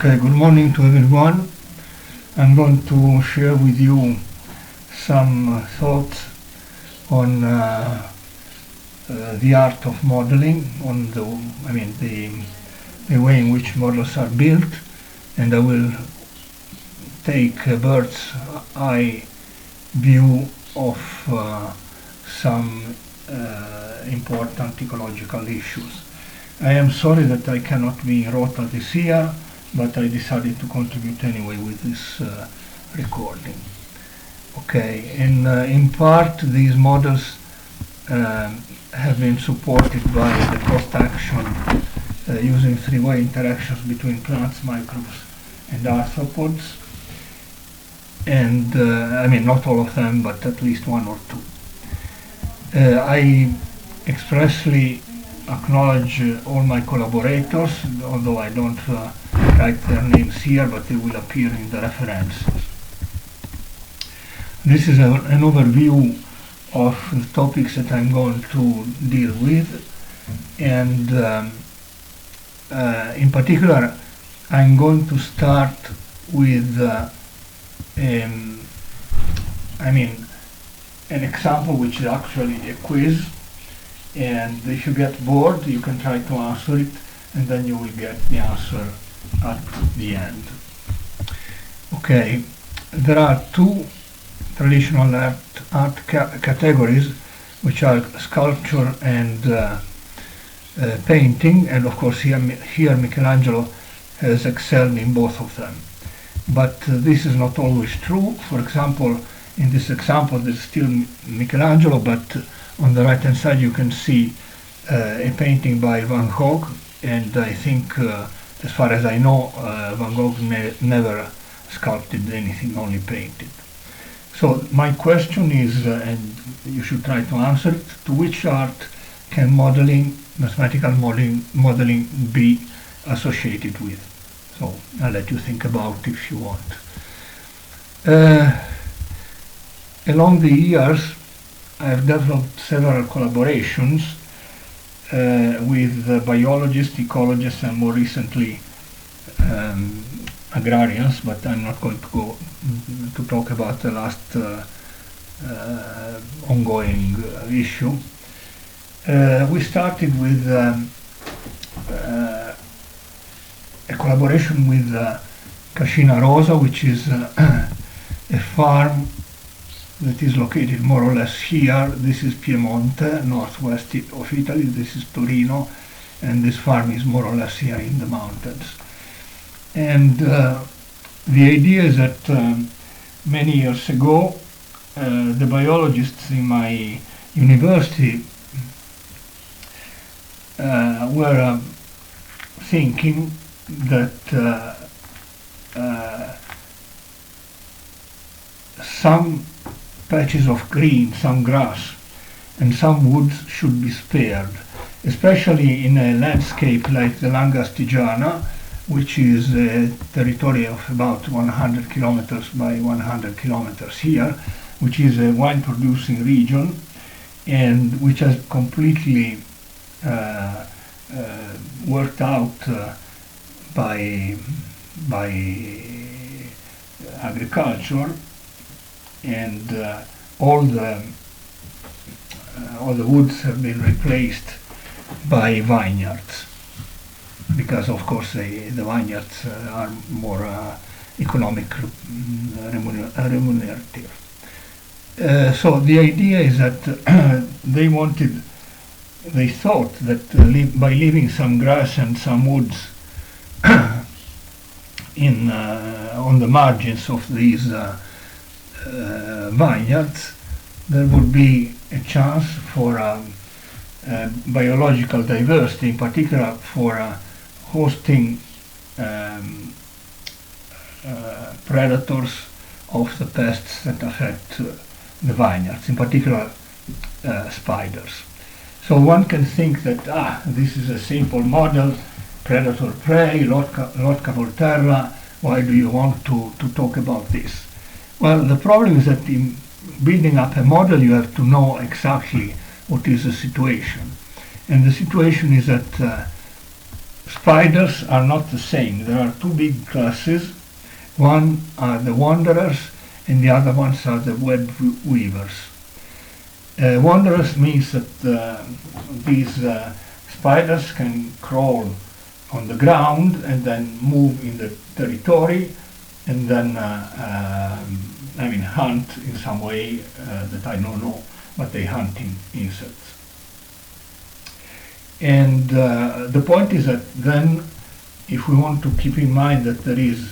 Okay, good morning to everyone. I'm going to share with you some thoughts on the art of modeling, on the way in which models are built, and I will take a bird's eye view of some important ecological issues. I am sorry that I cannot be in Rota this year, but I decided to contribute anyway with this recording. Okay, and in part these models have been supported by the cost action using three-way interactions between plants, microbes and arthropods, and not all of them, but at least one or two. I expressly acknowledge all my collaborators, although I don't write their names here, but they will appear in the references. This is an overview of the topics that I'm going to deal with, and in particular I'm going to start with an example which is actually a quiz, and if you get bored you can try to answer it, and then you will get the answer at the end. Okay, there are two traditional art categories, which are sculpture and painting, and of course here Michelangelo has excelled in both of them. But this is not always true. For example, in this example there's still Michelangelo, but on the right hand side you can see a painting by Van Gogh, and I think as far as I know Van Gogh never sculpted anything, only painted. So my question is, and you should try to answer it, to which art can mathematical modeling be associated with? So I'll let you think about it if you want. Along the years I've developed several collaborations with biologists, ecologists, and more recently agrarians, but I'm not going to go to talk about the last ongoing issue. We started with a collaboration with Cascina Rosa, which is a farm that is located more or less here. This is Piemonte, northwest of Italy. This is Torino, and this farm is more or less here in the mountains. And the idea is that many years ago the biologists in my university were thinking that some patches of green, some grass and some woods should be spared, especially in a landscape like the Langastigiana, which is a territory of about 100 kilometers by 100 kilometers here, which is a wine producing region, and which has completely worked out by agriculture, and all the woods have been replaced by vineyards, because of course the vineyards are more economic, remunerative. So the idea is that they thought that by leaving some grass and some woods on the margins of these vineyards, there would be a chance for biological diversity, in particular for hosting predators of the pests that affect the vineyards, in particular spiders. So one can think that this is a simple model, predator-prey, lotka volterra, why do you want to talk about this? Well, the problem is that in building up a model you have to know exactly what is the situation. And the situation is that spiders are not the same. There are two big classes. One are the wanderers and the other ones are the web weavers. Wanderers means that these spiders can crawl on the ground and then move in the territory and then hunt in some way that I don't know, but they hunt insects. And the point is that then, if we want to keep in mind that there is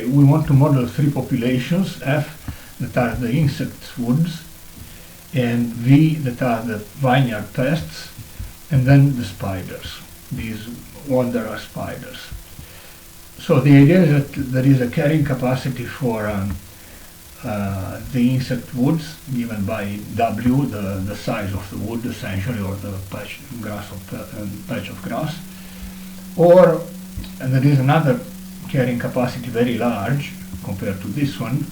we want to model three populations: F, that are the insect woods, and V, that are the vineyard pests, and then the spiders, these wanderer spiders. So the idea is that there is a carrying capacity for the insect woods given by W, the size of the wood essentially, or the patch of grass, and there is another carrying capacity very large compared to this one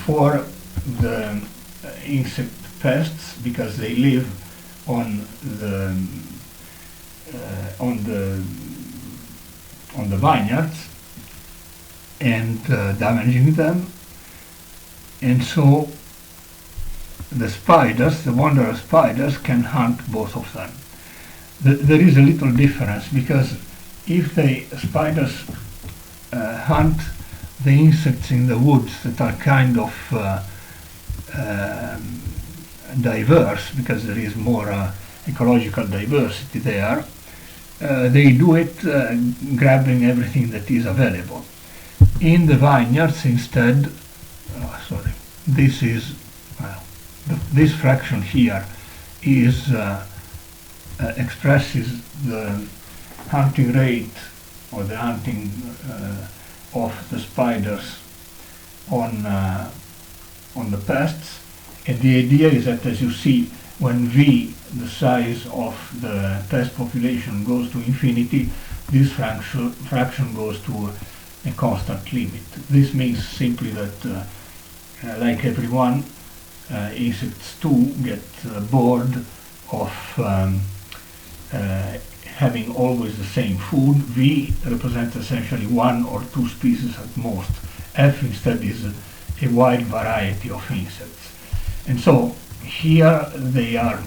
for the insect pests, because they live on the vineyards and damaging them. And so the spiders, the wanderer spiders, can hunt both of them. There is a little difference, because if the spiders hunt the insects in the woods that are kind of diverse, because there is more ecological diversity there, they do it grabbing everything that is available. In the vineyards instead, this fraction here is expresses the hunting rate, or the hunting of the spiders on the pests. And the idea is that, as you see, when V, the size of the pest population, goes to infinity, this fraction goes to a constant limit. This means simply that like everyone, insects too get bored of having always the same food. V represents essentially one or two species at most. F instead is a wide variety of insects. And so here they are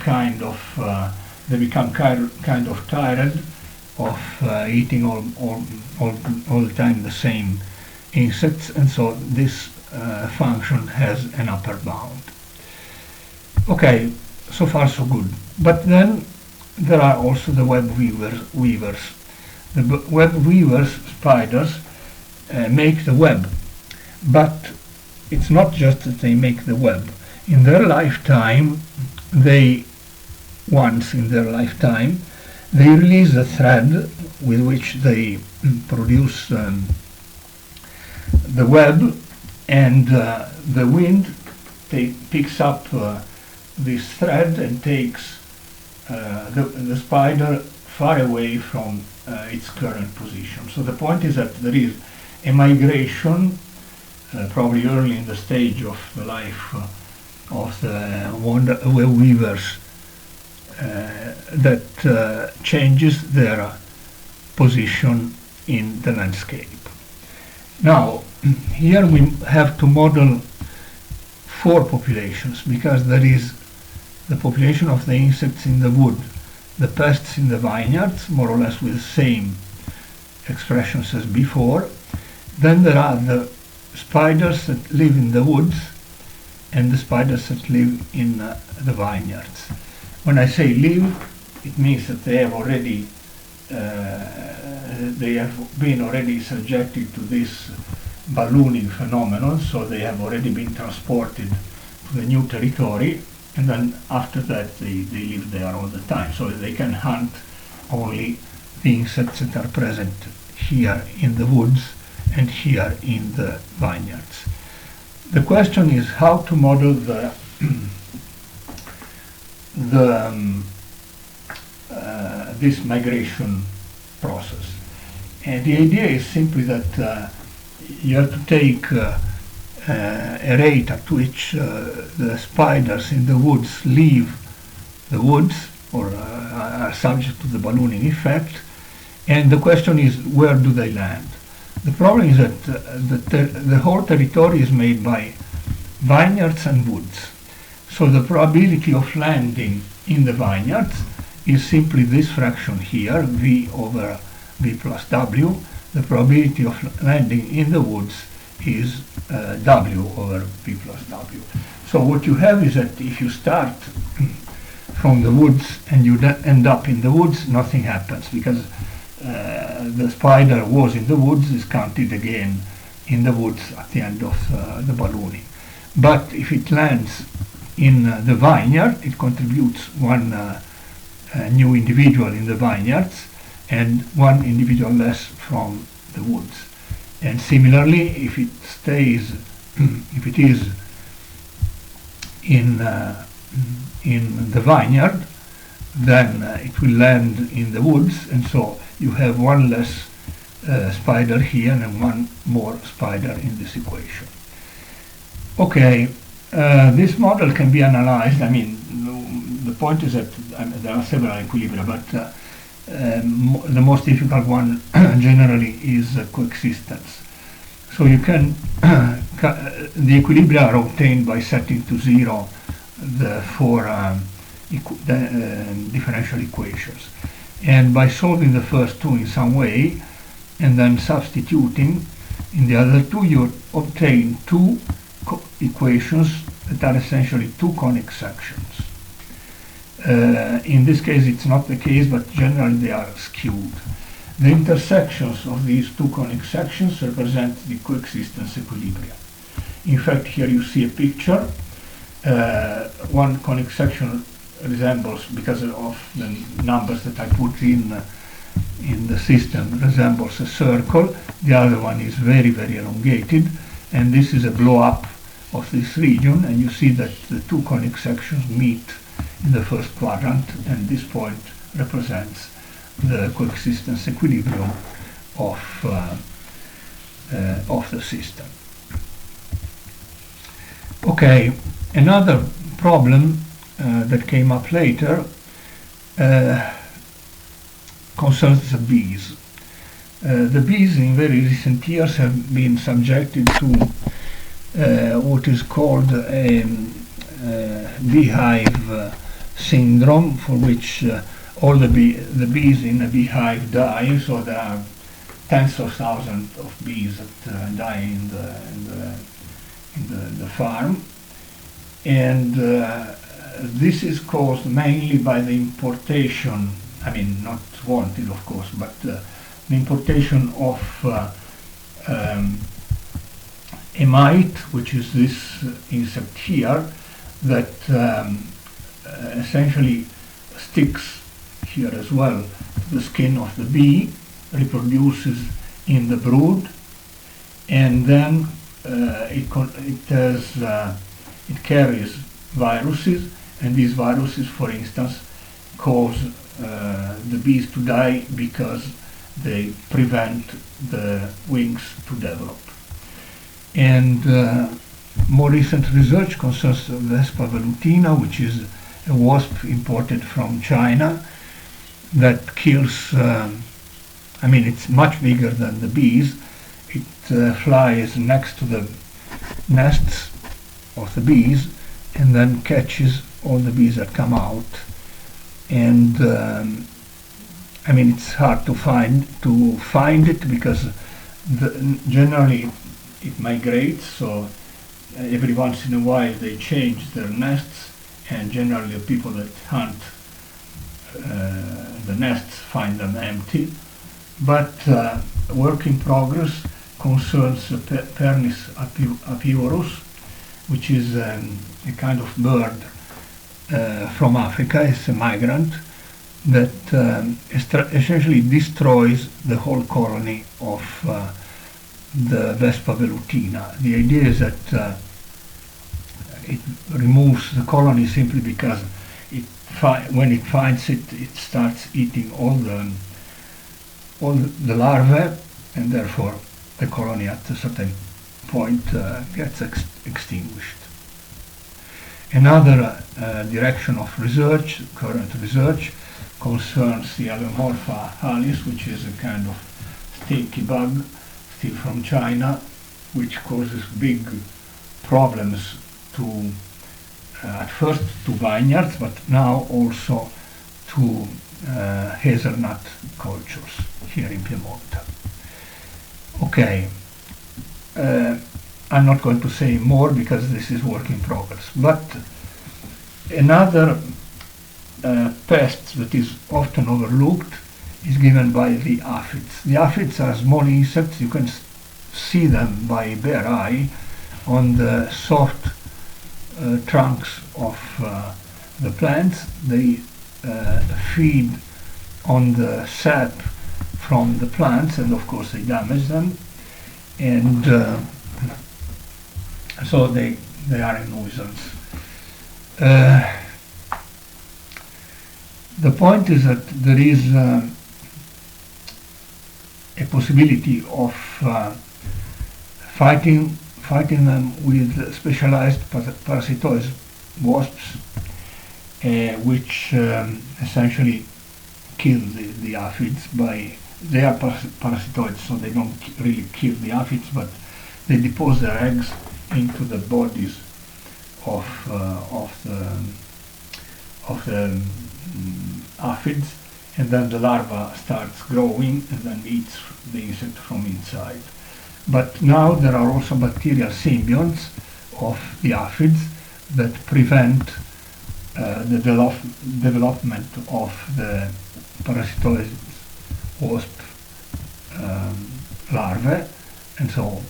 they become kind of tired of eating all the time the same insects, and so this function has an upper bound. Okay, so far so good. But then there are also the web weavers. The web weavers, spiders, make the web. But it's not just that they make the web. In their lifetime, once in their lifetime, they release a thread with which they produce the web, and the wind picks up this thread and takes the spider far away from its current position. So the point is that there is a migration, probably early in the stage of the life of the web weavers, that changes their position in the landscape. Now, here we have to model four populations, because there is the population of the insects in the wood, the pests in the vineyards, more or less with the same expressions as before. Then there are the spiders that live in the woods and the spiders that live in the vineyards. When I say live, it means that they have been already subjected to this ballooning phenomenon, so they have already been transported to the new territory, and then after that they live there all the time. So they can hunt only the insects that are present here in the woods and here in the vineyards. The question is how to model this migration process. And the idea is simply that you have to take a rate at which the spiders in the woods leave the woods, or are subject to the ballooning effect. And the question is, where do they land? The problem is that the whole territory is made by vineyards and woods. So the probability of landing in the vineyards is simply this fraction here, V over V plus W. The probability of landing in the woods is W over V plus W. So what you have is that if you start from the woods and you end up in the woods, nothing happens, because the spider was in the woods, is counted again in the woods at the end of the ballooning. But if it lands in the vineyard, it contributes one new individual in the vineyards and one individual less from the woods. And similarly, if it stays, if it is in the vineyard, then it will land in the woods, and so you have one less spider here and one more spider in this equation. Okay, this model can be analyzed. I mean, the point is that there are several equilibria, but the most difficult one generally is coexistence. So you can, the equilibria are obtained by setting to zero the four differential equations. And by solving the first two in some way, and then substituting in the other two, you obtain two equations that are essentially two conic sections. In this case it's not the case, but generally they are skewed. The intersections of these two conic sections represent the coexistence equilibria. In fact, here you see a picture. One conic section resembles, because of the numbers that I put in the system, resembles a circle. The other one is very, very elongated, and this is a blow-up of this region, and you see that the two conic sections meet in the first quadrant, and this point represents the coexistence equilibrium of the system. Okay, another problem that came up later concerns the bees. The bees in very recent years have been subjected to what is called a beehive syndrome, for which all the bees in a beehive die. So there are tens of thousands of bees that die in the farm, and this is caused mainly by the importation, I mean not wanted of course, but the importation of a mite, which is this insect here, that essentially sticks here as well to the skin of the bee, reproduces in the brood, and then it carries viruses, and these viruses, for instance, cause the bees to die because they prevent the wings to develop. And more recent research concerns the Vespa velutina, which is a wasp imported from China that kills, I mean, it's much bigger than the bees. It flies next to the nests of the bees and then catches all the bees that come out. And I mean, it's hard to find it because generally it migrates, so every once in a while they change their nests, and generally the people that hunt the nests find them empty. But work in progress concerns Pernis apivorus, which is a kind of bird from Africa. It's a migrant that essentially destroys the whole colony of the Vespa velutina. The idea is that it removes the colony simply because when it finds it, it starts eating all the larvae, and therefore the colony at a certain point gets extinguished. Another direction of research. Current research concerns the Allomorpha halis, which is a kind of sticky bug, still from China, which causes big problems to, at first to vineyards, but now also to hazelnut cultures here in Piedmont. Okay, I'm not going to say more because this is work in progress. But another pest that is often overlooked is given by the aphids. The aphids are small insects. You can see them by bare eye on the soft trunks of the plants. They feed on the sap from the plants, and of course they damage them, and so they are a nuisance. The point is that there is a possibility of fighting them with specialized parasitoid wasps, which essentially kill the aphids by, they are parasitoids, so they don't really kill the aphids, but they deposit their eggs into the bodies of the aphids, and then the larva starts growing and then eats the insect from inside. But now there are also bacterial symbionts of the aphids that prevent the development of the parasitoid wasp larvae, and so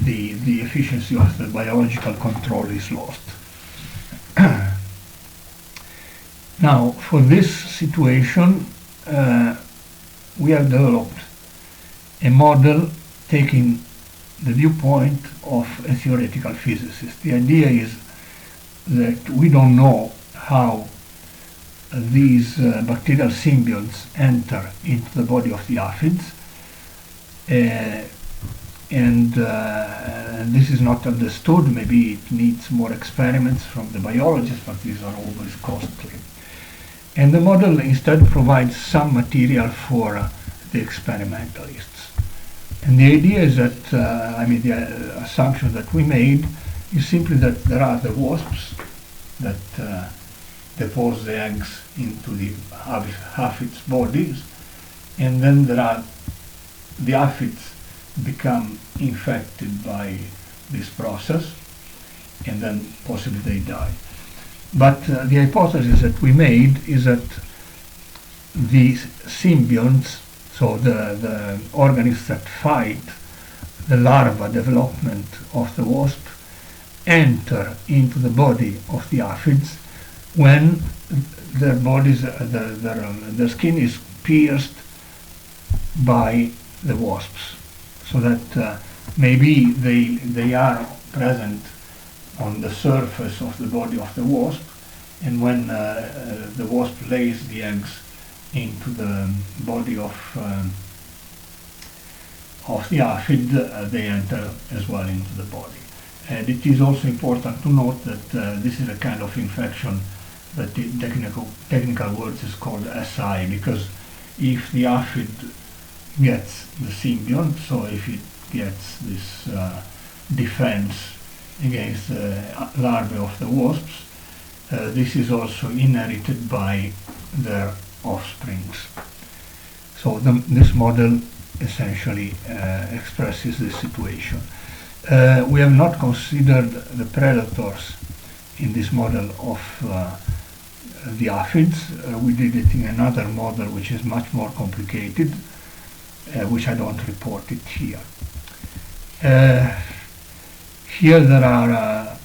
the efficiency of the biological control is lost. Now, for this situation, we have developed a model taking the viewpoint of a theoretical physicist. The idea is that we don't know how these bacterial symbionts enter into the body of the aphids, and this is not understood. Maybe it needs more experiments from the biologists, but these are always costly. And the model instead provides some material for the experimentalists. And the idea is that, the assumption that we made is simply that there are the wasps that deposit the eggs into the aphids' bodies, and then there are the aphids become infected by this process, and then possibly they die. But the hypothesis that we made is that the symbionts, so the organisms that fight the larva development of the wasp, enter into the body of the aphids when their bodies, their skin is pierced by the wasps, so that maybe they are present on the surface of the body of the wasp, and when the wasp lays the eggs into the body of the aphid, they enter as well into the body. And it is also important to note that this is a kind of infection that in technical words is called SI, because if the aphid gets the symbiont, so if it gets this defense against the larvae of the wasps, this is also inherited by their offsprings. So this model essentially expresses this situation. We have not considered the predators in this model of the aphids. We did it in another model which is much more complicated, which I don't report it here. Here there are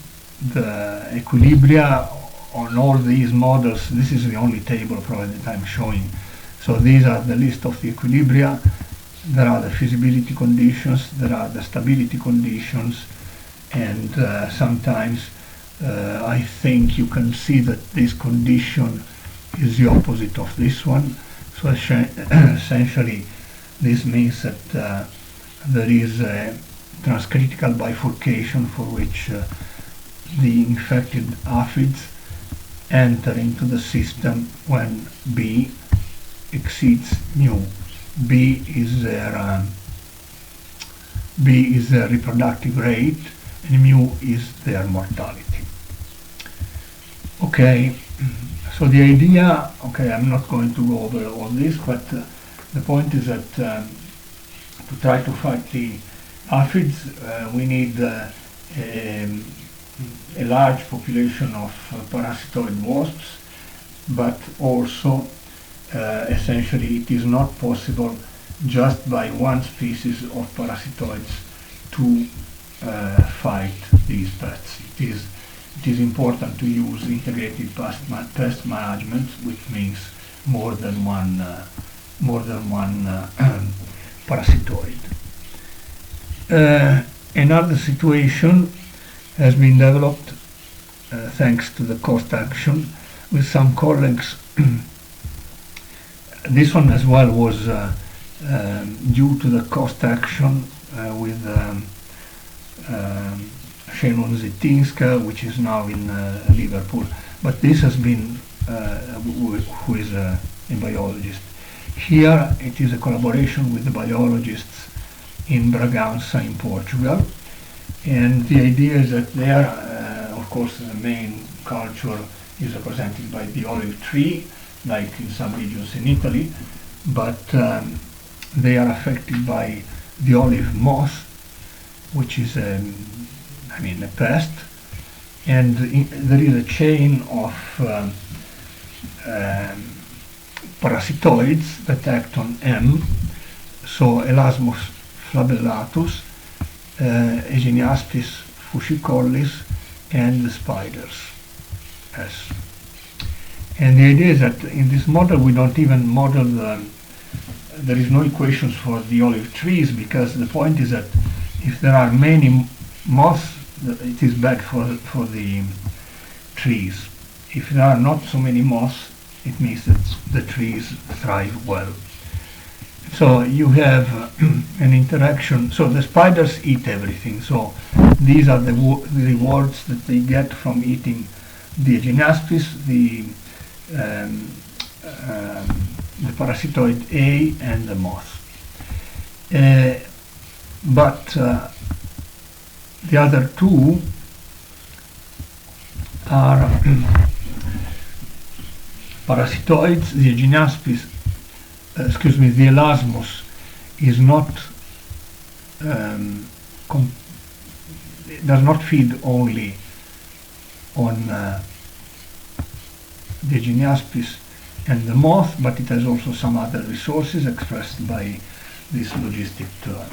the equilibria on all these models. This is the only table probably that I'm showing. So these are the list of the equilibria. There are the feasibility conditions, there are the stability conditions, and sometimes I think you can see that this condition is the opposite of this one. So essentially this means that there is a transcritical bifurcation for which the infected aphids enter into the system when B exceeds mu. B is their reproductive rate, and mu is their mortality. Okay, so the idea, okay, I'm not going to go over all this, but the point is that to try to fight the aphids, we need a large population of parasitoid wasps, but also essentially it is not possible just by one species of parasitoids to fight these pests. It is important to use integrated pest management, which means more than one parasitoid. Another situation has been developed thanks to the cost action with some colleagues. This one as well was due to the cost action with Shannon Zetinska, which is now in Liverpool. But this has been, who is a biologist. Here it is a collaboration with the biologists in Bragança in Portugal. And the idea is that there, of course, the main culture is represented by the olive tree, like in some regions in Italy, but they are affected by the olive moth, which is a pest, and there is a chain of parasitoids that act on M, so Elasmus flabellatus, Aeginiaspis fucicollis, and the spiders. Yes. And the idea is that in this model we don't even model there is no equations for the olive trees, because the point is that if there are many moths, it is bad for the trees. If there are not so many moths, it means that the trees thrive well. So you have an interaction. So the spiders eat everything. So these are the rewards that they get from eating the Aeginiaspis, the parasitoid A, and the moth. But the other two are parasitoids. The Aeginiaspis, the Elasmus is not does not feed only on the Aeginiaspis and the moth, but it has also some other resources expressed by this logistic term.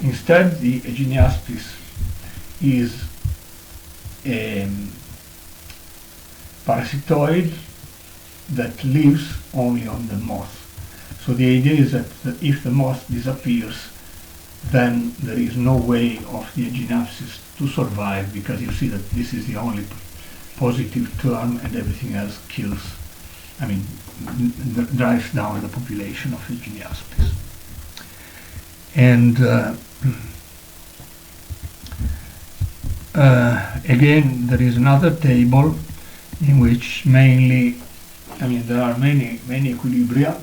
Instead, the Aeginiaspis is a parasitoid that lives only on the moth. So the idea is that if the moth disappears, then there is no way of the Aeginiaspis to survive, because you see that this is the only positive term and everything else kills, drives down the population of Aeginiaspis. And again, there is another table in which mainly, there are many equilibria.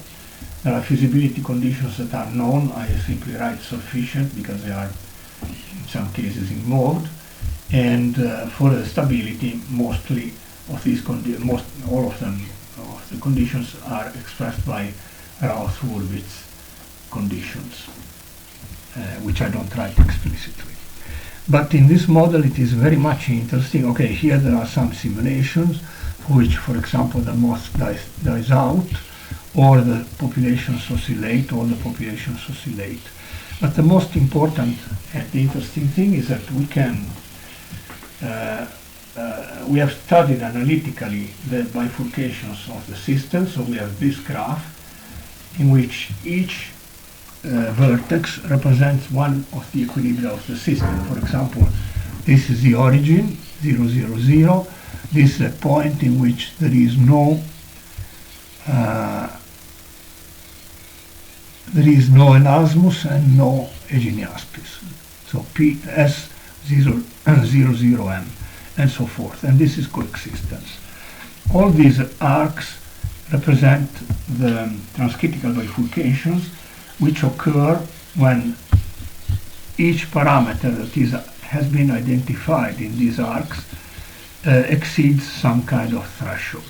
There are feasibility conditions that are known. I simply write sufficient because they are in some cases involved. And for the stability, mostly of these all of them, of the conditions are expressed by Routh-Hurwitz conditions, which I don't write explicitly. But in this model it is very much interesting. Okay, here there are some simulations for which, for example, the moth dies out, or the populations oscillate, But the most important and interesting thing is that we have studied analytically the bifurcations of the system. So we have this graph in which each vertex represents one of the equilibria of the system. For example, this is the origin, 0, 0, 0. This is a point in which there is no Elasmus and no Aeginiaspis. So PS 0, 0, 0, M. and so forth. And this is coexistence. All these arcs represent the transcritical bifurcations which occur when each parameter that has been identified in these arcs exceeds some kind of threshold.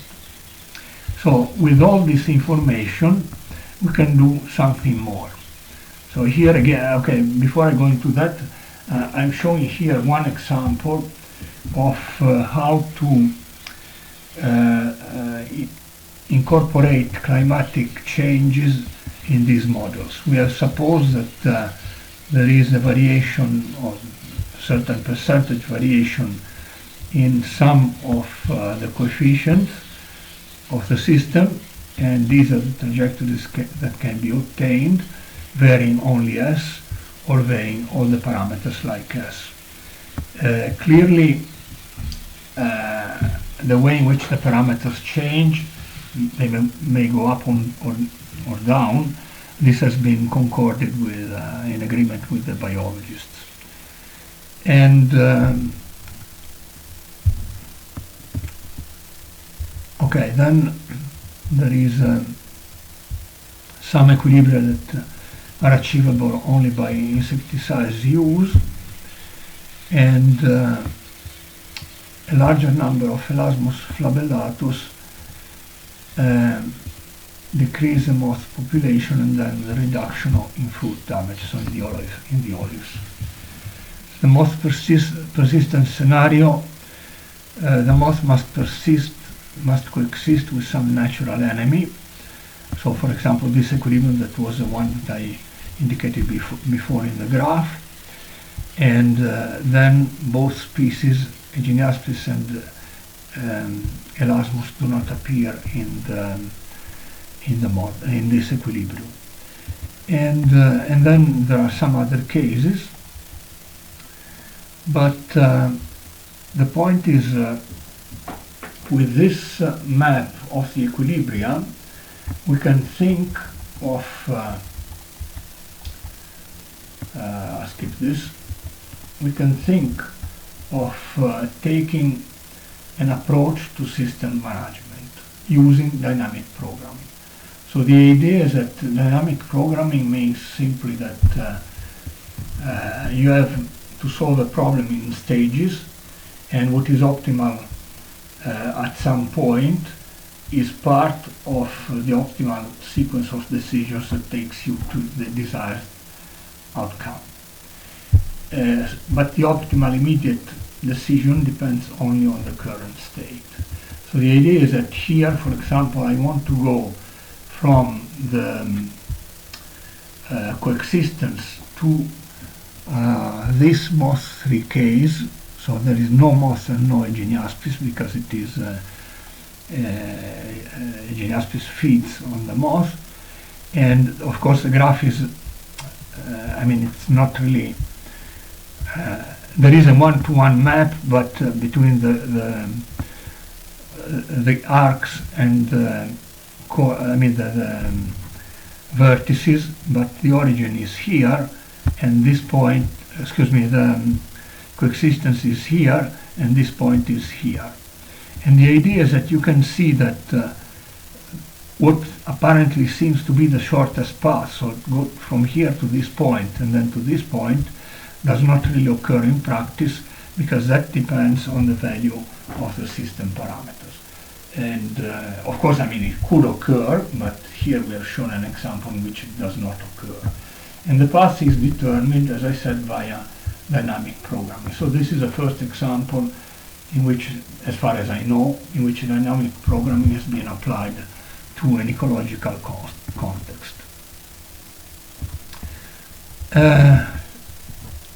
So with all this information we can do something more. So here again, okay, before I go into that, I'm showing here one example of how to incorporate climatic changes in these models. We have supposed that there is a variation of certain percentage variation in some of the coefficients of the system, and these are the trajectories that can be obtained, varying only s or varying all the parameters like s. Clearly, the way in which the parameters change, they may go up or down. This has been concorded with in agreement with the biologists. And okay, then there is some equilibria that are achievable only by insecticides use, and a larger number of Elasmus flabellatus decrease the moth population, and then the reduction in fruit damage, so in the olives. The moth persistence scenario, the moth must coexist with some natural enemy. So for example, this equilibrium that was the one that I indicated before in the graph, and then both species, Aeginiaspis and Elasmus, do not appear in this equilibrium. And then there are some other cases, but the point is, with this map of the equilibria, we can think of, I'll skip this, we can think of taking an approach to system management using dynamic programming. So the idea is that dynamic programming means simply that you have to solve a problem in stages, and what is optimal at some point is part of the optimal sequence of decisions that takes you to the desired outcome. But the optimal immediate decision depends only on the current state. So the idea is that here, for example, I want to go from the coexistence to this moth 3 case. So there is no moth and no Aeginiaspis, because it is Aeginiaspis feeds on the moth. And of course the graph is, I mean, it's not really, there is a one-to-one map, but between the arcs and the vertices, but the origin is here, and this point, the coexistence is here, and this point is here. And the idea is that you can see that what apparently seems to be the shortest path, so go from here to this point and then to this point, does not really occur in practice, because that depends on the value of the system parameters. And of course, I mean, it could occur, but here we have shown an example in which it does not occur. And the path is determined, as I said, via dynamic programming. So this is the first example in which, as far as I know, in which dynamic programming has been applied to an ecological context.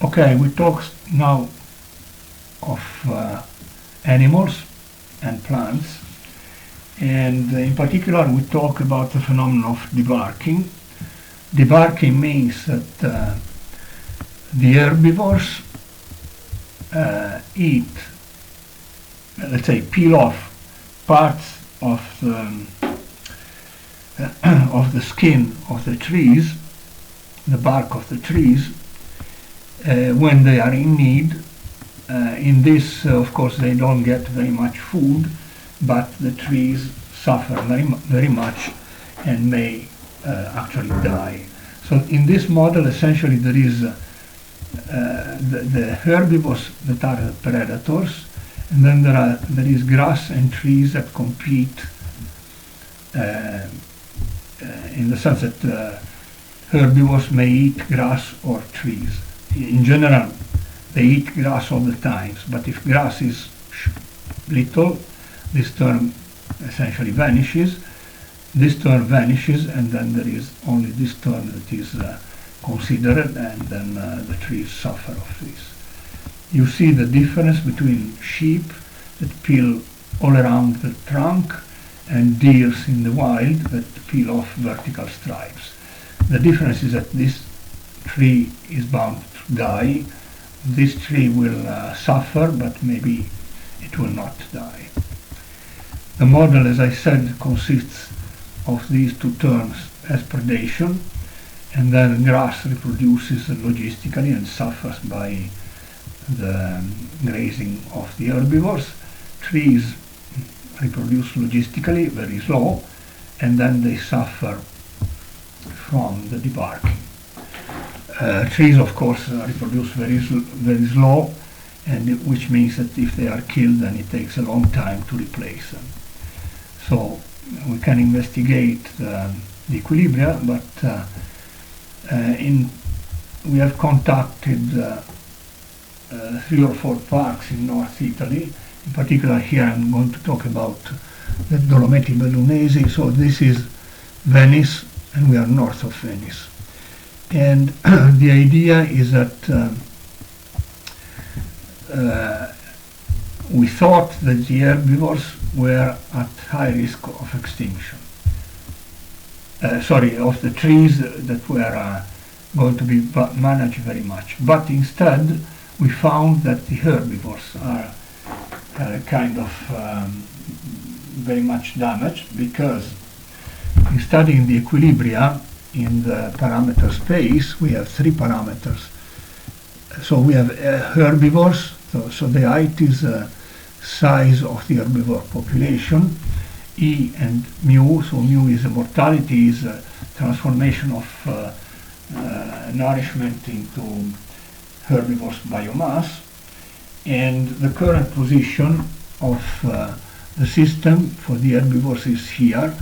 Okay, we talked now of animals and plants, and in particular we talk about the phenomenon of debarking. Debarking means that the herbivores eat, let's say, peel off parts of the skin of the trees, the bark of the trees, when they are in need, In this, of course, they don't get very much food, but the trees suffer very much and may actually die. So in this model, essentially, there is the herbivores that are predators, and then there is grass and trees that compete in the sense that herbivores may eat grass or trees. In general, they eat grass all the time, but if grass is little, this term essentially vanishes. This term vanishes, and then there is only this term that is considered, and then the trees suffer of this. You see the difference between sheep that peel all around the trunk and deers in the wild that peel off vertical stripes. The difference is that this tree is bound to die. This tree will suffer, but maybe it will not die. The model, as I said, consists of these two terms as predation, and then grass reproduces logistically and suffers by the grazing of the herbivores. Trees reproduce logistically, very slow, and then they suffer from the debarking. Trees, of course, reproduce very slow, and which means that if they are killed, then it takes a long time to replace them. So we can investigate the equilibria, but we have contacted 3 or 4 parks in North Italy. In particular, here I'm going to talk about the Dolomiti Bellunesi. So this is Venice, and we are north of Venice. And the idea is that we thought that the herbivores were at high risk of extinction. Of the trees that were going to be managed very much. But instead, we found that the herbivores are kind of very much damaged, because in studying the equilibria in the parameter space, we have 3 parameters. So we have herbivores, so the height is size of the herbivore population, E and mu, so mu is mortality, is transformation of nourishment into herbivores biomass, and the current position of the system for the herbivores is here.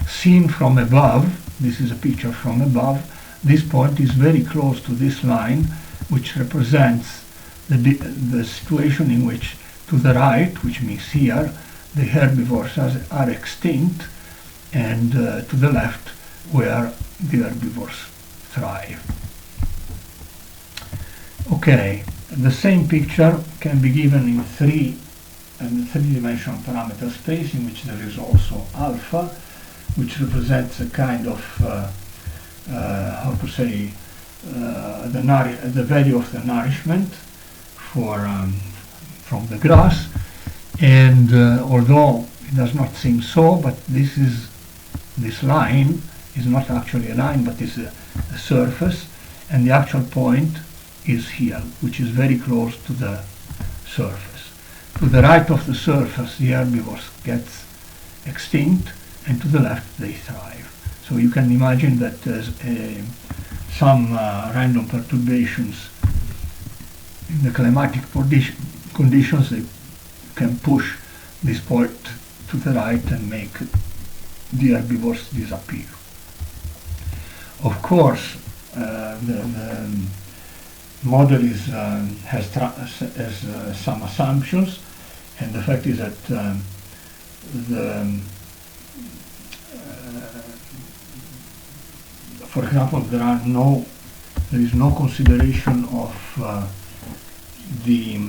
Seen from above, this is a picture from above, this point is very close to this line, which represents the situation in which to the right, which means here, the herbivores are extinct, and to the left, where the herbivores thrive. Okay, the same picture can be given in three-dimensional parameter space, in which there is also alpha, which represents a kind of the value of the nourishment from the grass. And although it does not seem so, but this line is not actually a line, but is a surface, and the actual point is here, which is very close to the surface. To the right of the surface, the herbivores get extinct, and to the left they thrive. So you can imagine that there's some random perturbations in the climatic conditions. They can push this point to the right and make the herbivores disappear. Of course, the model has some assumptions, and the fact is that for example, there is no consideration of the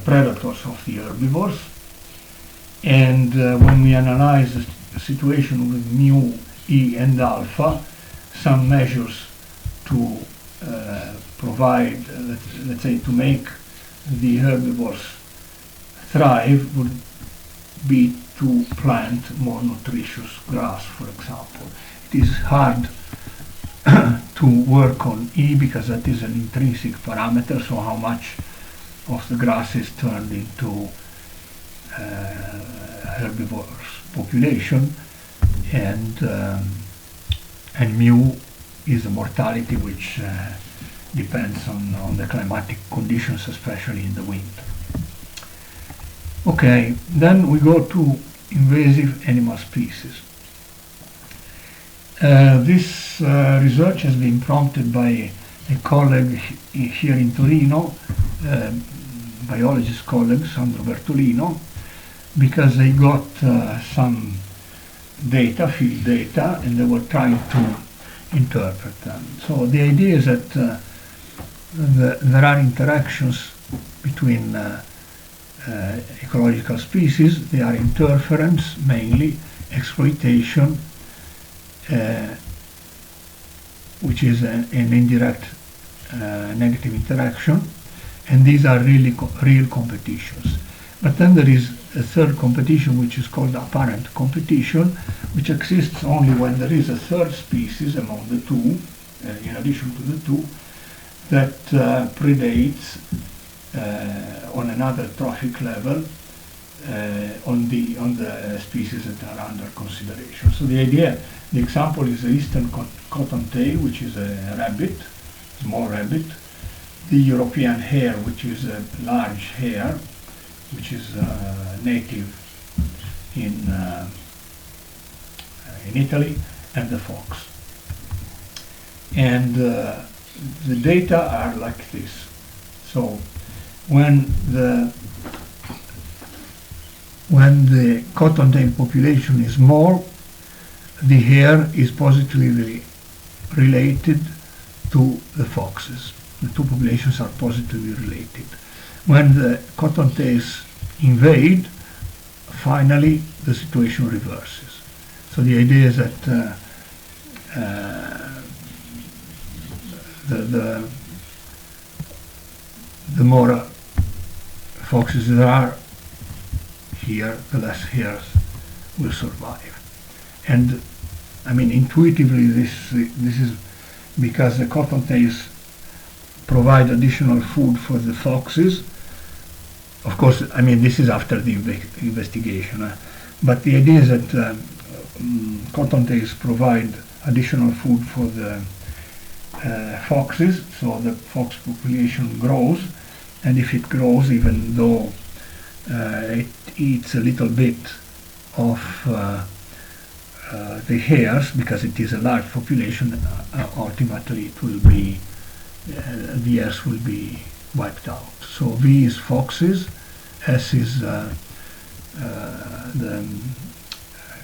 predators of the herbivores, and when we analyze the situation with mu, E and alpha, some measures to provide, let's say, to make the herbivores thrive would be to plant more nutritious grass, for example. It is hard to work on E because that is an intrinsic parameter, so how much of the grass is turned into herbivores population, and mu is the mortality, which depends on the climatic conditions, especially in the winter. Okay, then we go to invasive animal species. This research has been prompted by a colleague here in Torino, biologist colleague Sandro Bertolino, because they got some data, field data, and they were trying to interpret them. So the idea is that there are interactions between ecological species. They are interference, mainly exploitation, which is an indirect negative interaction, and these are really real competitions. But then there is a third competition, which is called apparent competition, which exists only when there is a third species among the two, in addition to the two, that predates on another trophic level on the species that are under consideration. So the example is the eastern cottontail, which is a rabbit, small rabbit, the European hare, which is a large hare, which is native in Italy, and the fox. And the data are like this. So when the cottontail population is small, the hare is positively related to the foxes. The two populations are positively related. When the cottontails invade, finally the situation reverses. So the idea is that the more foxes there are here, the less hares will survive. And I mean, intuitively, this is because the cottontails provide additional food for the foxes. Of course, I mean, this is after the investigation, but the idea is that cottontails provide additional food for the foxes, so the fox population grows, and if it grows, even though it eats a little bit of the hares, because it is a large population, ultimately it will be, the hares will be wiped out. So V is foxes, S is the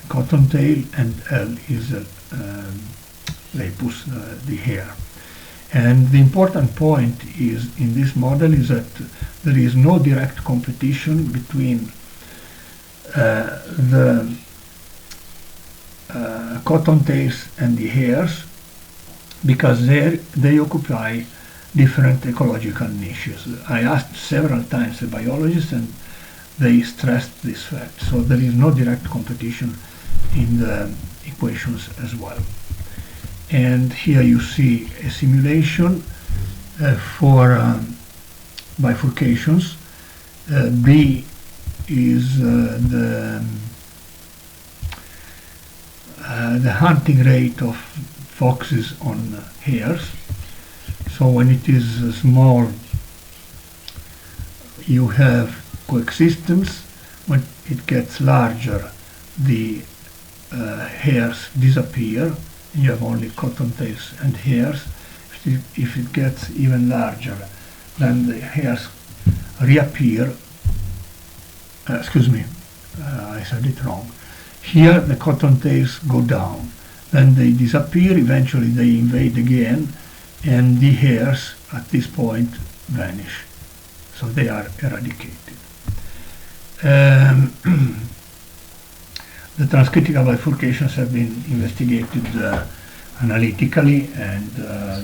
cottontail, and L is lepus, the hare. And the important point is in this model is that there is no direct competition between the cottontails and the hares, because they occupy different ecological niches. I asked several times the biologists, and they stressed this fact. So there is no direct competition in the equations as well. And here you see a simulation for bifurcations. B is the hunting rate of foxes on hares. So when it is small, you have coexistence. When it gets larger, the hares disappear. You have only cottontails and hares. If it gets even larger, then the hares reappear. Excuse me, I said it wrong. Here the cottontails go down, then they disappear, eventually they invade again, and the hares at this point vanish. So they are eradicated. The transcritical bifurcations have been investigated analytically, and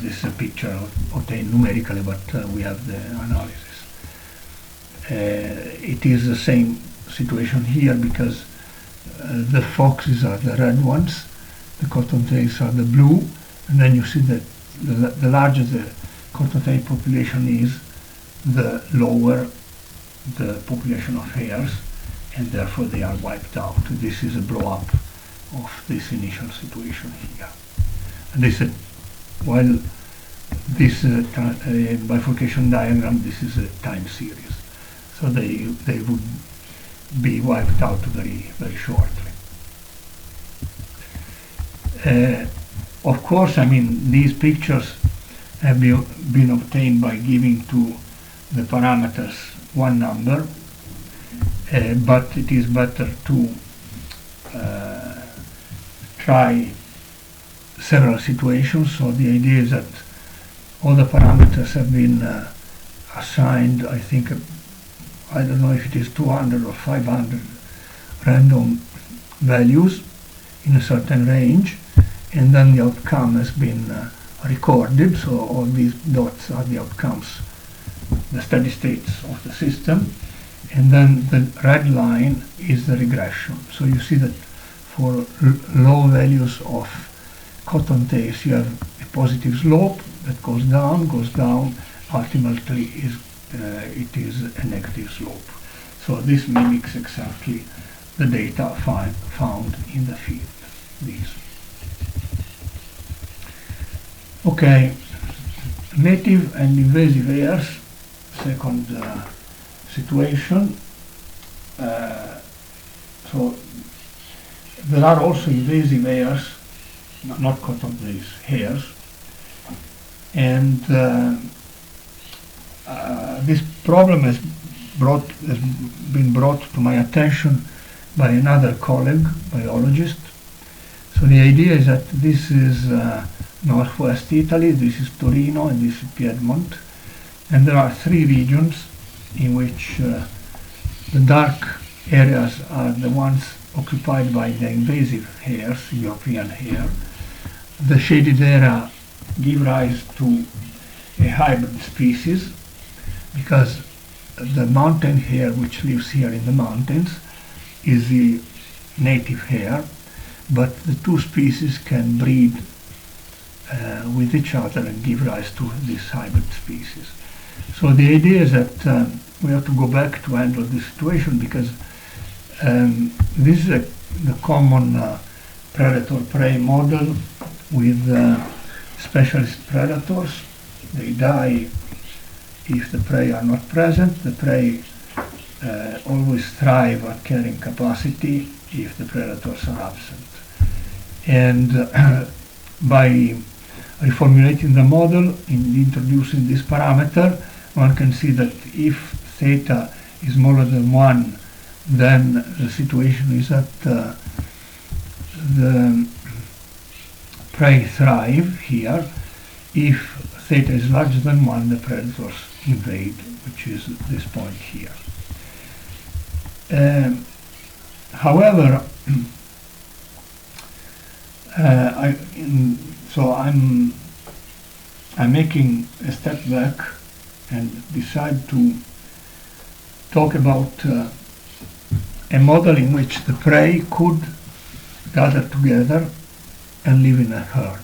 this is a picture obtained numerically, but we have the analysis. It is the same situation here, because the foxes are the red ones, the cottontails are the blue, and then you see that the larger the cottontail population is, the lower the population of hares, and therefore they are wiped out. This is a blow-up of this initial situation here. And this, while this bifurcation diagram, this is a time series, so they would be wiped out very, very shortly. Of course, I mean, these pictures have been obtained by giving to the parameters one number, but it is better to try several situations. So the idea is that all the parameters have been assigned, I think, I don't know if it is 200 or 500 random values in a certain range, and then the outcome has been recorded. So all these dots are the outcomes, the steady states of the system, and then the red line is the regression. So you see that for low values of cottontails you have a positive slope that goes down, ultimately it is a negative slope. So this mimics exactly the data found in the field. These. Okay, native and invasive hares, second situation. So there are also invasive hares, not cottontails, hares, and this problem has been brought to my attention by another colleague, biologist. So the idea is that this is northwest Italy, this is Torino, and this is Piedmont, and there are three regions in which the dark areas are the ones occupied by the invasive hares, European hare. The shaded area give rise to a hybrid species, because the mountain hare which lives here in the mountains is the native hare, but the two species can breed with each other and give rise to this hybrid species. So the idea is that we have to go back to handle this situation, because this is the common predator-prey model with specialist predators. They die if the prey are not present. The prey always thrive at carrying capacity if the predators are absent. And by reformulating the model, in introducing this parameter, one can see that if theta is smaller than 1, then the situation is that the prey thrive here. If theta is larger than 1, the predators invade, which is this point here. However, I'm making a step back and decide to talk about a model in which the prey could gather together and live in a herd.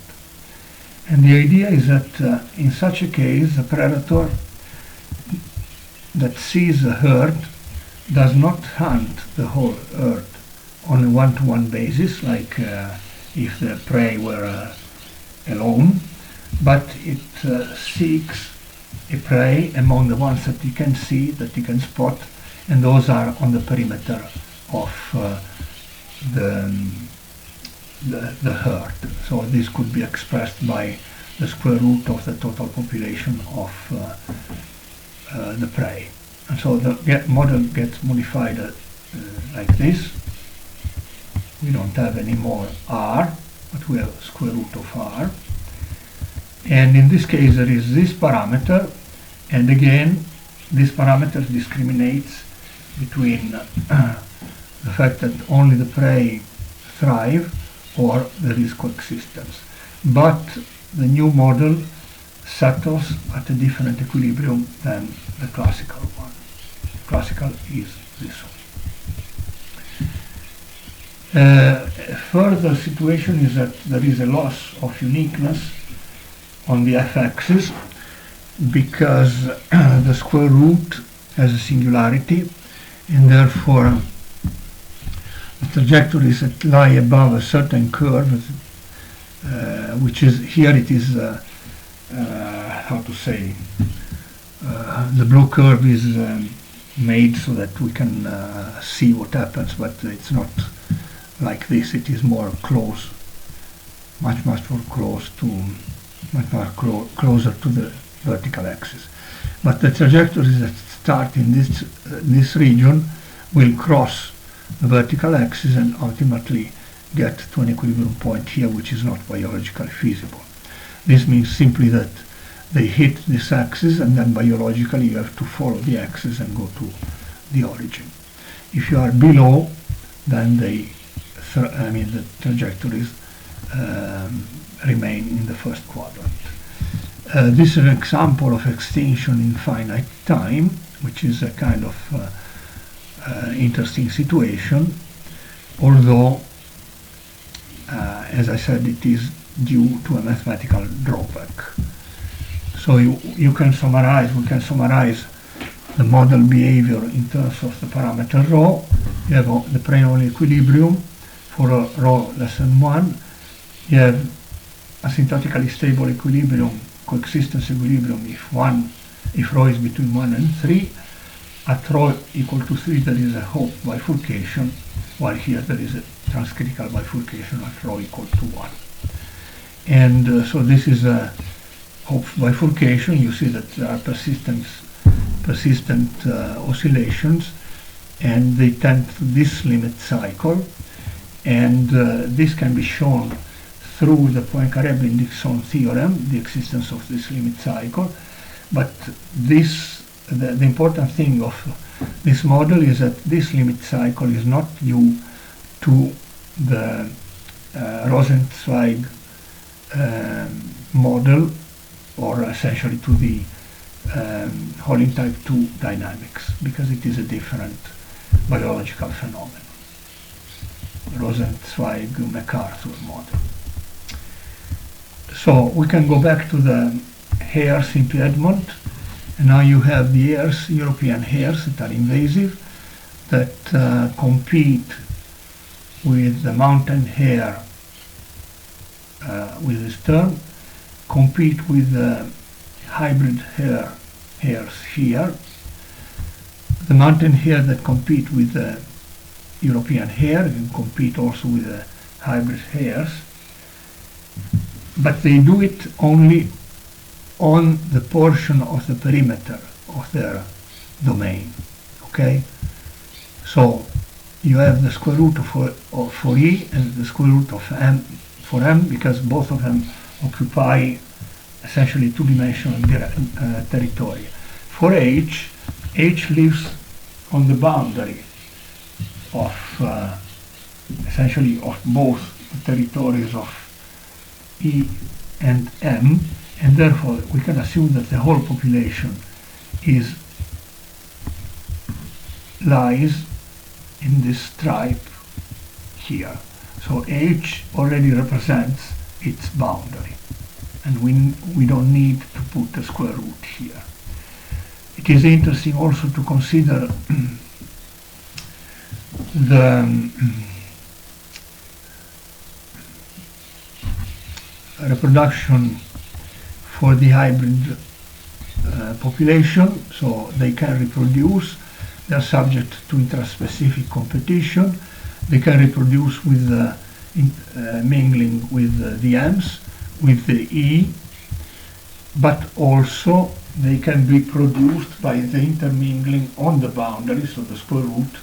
And the idea is that in such a case, the predator that sees a herd does not hunt the whole herd on a one-to-one basis, like if the prey were alone, but it seeks a prey among the ones that he can see, that he can spot, and those are on the perimeter of the herd. So this could be expressed by the square root of the total population of the prey. And so the model gets modified like this. We don't have any more R, but we have square root of R. And in this case there is this parameter, and again this parameter discriminates between the fact that only the prey thrive or there is coexistence. But the new model settles at a different equilibrium than the classical one. Classical is this one. A further situation is that there is a loss of uniqueness on the f-axis because the square root has a singularity, and therefore the trajectories that lie above a certain curve, which is here it is how to say, the blue curve is made so that we can see what happens, but it's not like this. It is more close, much more closer to the vertical axis. But the trajectories that start in this region will cross the vertical axis and ultimately get to an equilibrium point here, which is not biologically feasible. This means simply that they hit this axis, and then biologically you have to follow the axis and go to the origin. If you are below, then the trajectories remain in the first quadrant. This is an example of extinction in finite time, which is a kind of interesting situation, although, as I said, it is due to a mathematical drawback. So we can summarize the model behavior in terms of the parameter rho. You have the Prenon equilibrium for rho less than 1. You have asymptotically stable equilibrium, coexistence equilibrium if rho is between 1 and 3. At rho equal to 3 there is a Hopf bifurcation, while here there is a transcritical bifurcation at rho equal to 1. And so this is a Hopf bifurcation. You see that there are persistent oscillations, and they tend to this limit cycle, and this can be shown through the Poincaré-Bendixson theorem, the existence of this limit cycle. But the important thing of this model is that this limit cycle is not due to the Rosenzweig model, or essentially to the Holling type 2 dynamics, because it is a different biological phenomenon. Rosenzweig-MacArthur model. So we can go back to the hares in Piedmont, and now you have the hares, European hares that are invasive, that compete with the mountain hare, with this term, compete with the hybrid hares here. The mountain hare that compete with the European hare and compete also with the hybrid hares, but they do it only on the portion of the perimeter of their domain. Okay, so you have the square root for E and the square root of M for M, because both of them occupy essentially two-dimensional territory. For H lives on the boundary of essentially of both the territories of E and M, and therefore we can assume that the whole population lies in this stripe here. So H already represents its boundary, and we don't need to put a square root here. It is interesting also to consider the reproduction for the hybrid population. So they can reproduce, they are subject to intraspecific competition, they can reproduce with mingling with the M's, with the E, but also they can be produced by the intermingling on the boundary, so the square root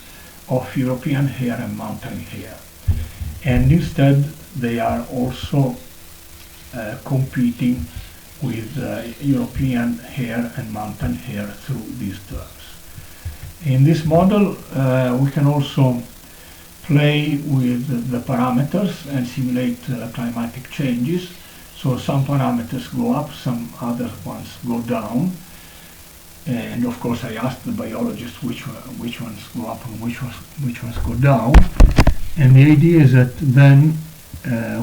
of European hare and mountain hare. And instead they are also competing with European hare and mountain hare through these terms. In this model we can also play with the parameters and simulate climatic changes. So some parameters go up, some other ones go down, and of course I asked the biologists which ones go up and which ones go down, and the idea is that then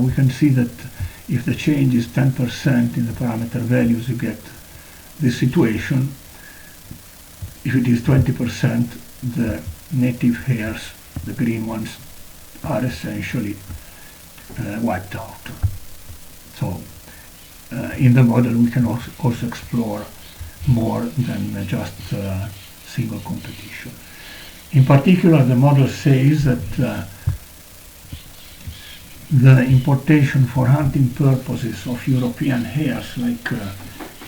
we can see that if the change is 10% in the parameter values, you get this situation. If it is 20%, the native hairs, the green ones, are essentially wiped out. So in the model we can also explore more than just single competition. In particular, the model says that the importation for hunting purposes of European hares, like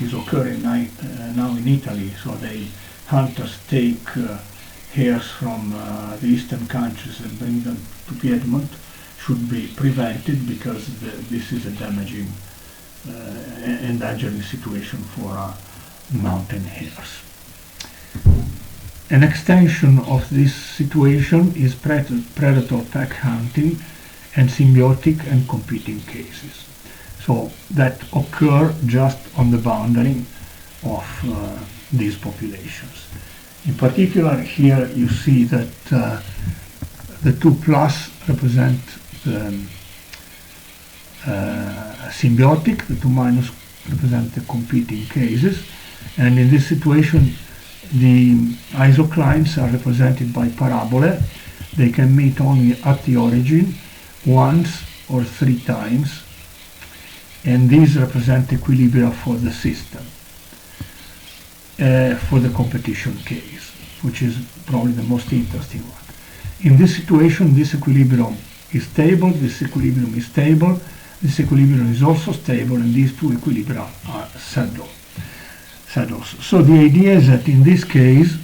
is occurring now in Italy, so hunters take hares from the eastern countries and bring them to Piedmont, should be prevented, because this is a damaging, endangering situation for mountain hares. An extension of this situation is predator pack hunting and symbiotic and competing cases, so that occur just on the boundary of these populations. In particular, here you see that the 2 plus represent the symbiotic, the 2 minus represent the competing cases, and in this situation the isoclines are represented by parabolae. They can meet only at the origin once or 3 times, and these represent equilibria for the system, for the competition case, which is probably the most interesting one. In this situation, this equilibrium is stable, this equilibrium is stable, this equilibrium is also stable, and these 2 equilibria are saddles. So the idea is that in this case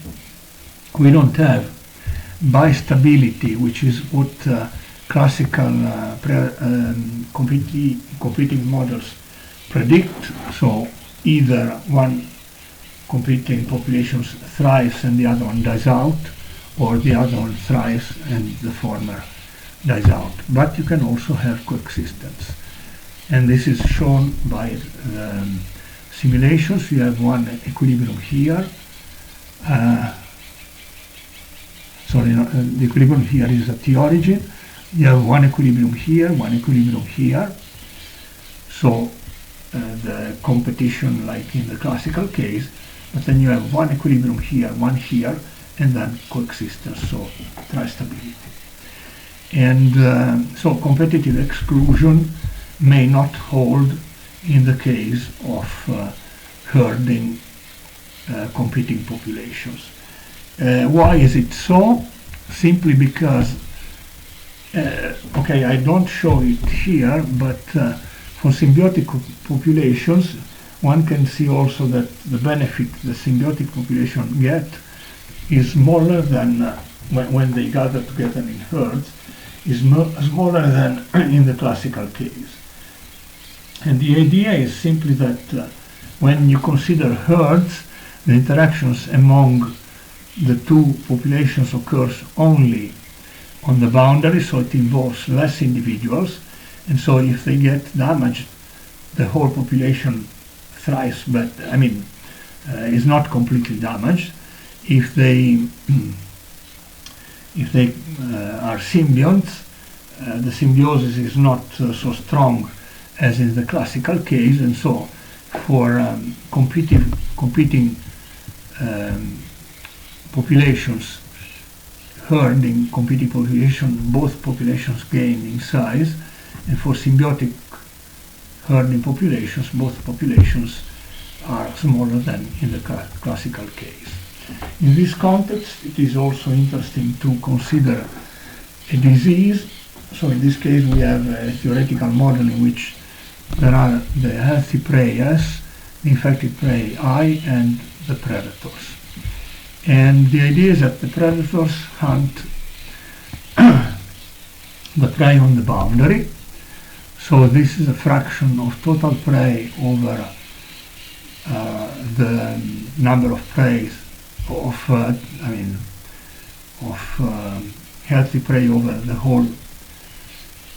we don't have bistability, which is what classical competing models predict. So either one competing population thrives and the other one dies out, or the other one thrives and the former dies out. But you can also have coexistence, and this is shown by simulations. You have one equilibrium here. The equilibrium here is at the origin. You have one equilibrium here, one equilibrium here. So the competition, like in the classical case, but then you have one equilibrium here, one here, and then coexistence, so tristability. And so competitive exclusion may not hold in the case of herding competing populations. Why is it so? Simply because, okay, I don't show it here, but for symbiotic populations, one can see also that the benefit the symbiotic population get is smaller than when they gather together in herds, is smaller than in the classical case. And the idea is simply that when you consider herds, the interactions among the 2 populations occurs only on the boundary, so it involves less individuals, and so if they get damaged, the whole population thrives, but is not completely damaged. If they are symbionts, the symbiosis is not so strong as in the classical case, and so for competing populations, herding competing population, both populations gain in size, and for symbiotic herding populations, both populations are smaller than in the classical case. In this context, it is also interesting to consider a disease. So in this case we have a theoretical model in which there are the healthy prey S, the infected prey I, and the predators. And the idea is that the predators hunt the prey on the boundary. So this is a fraction of total prey over the number of prey healthy prey over the whole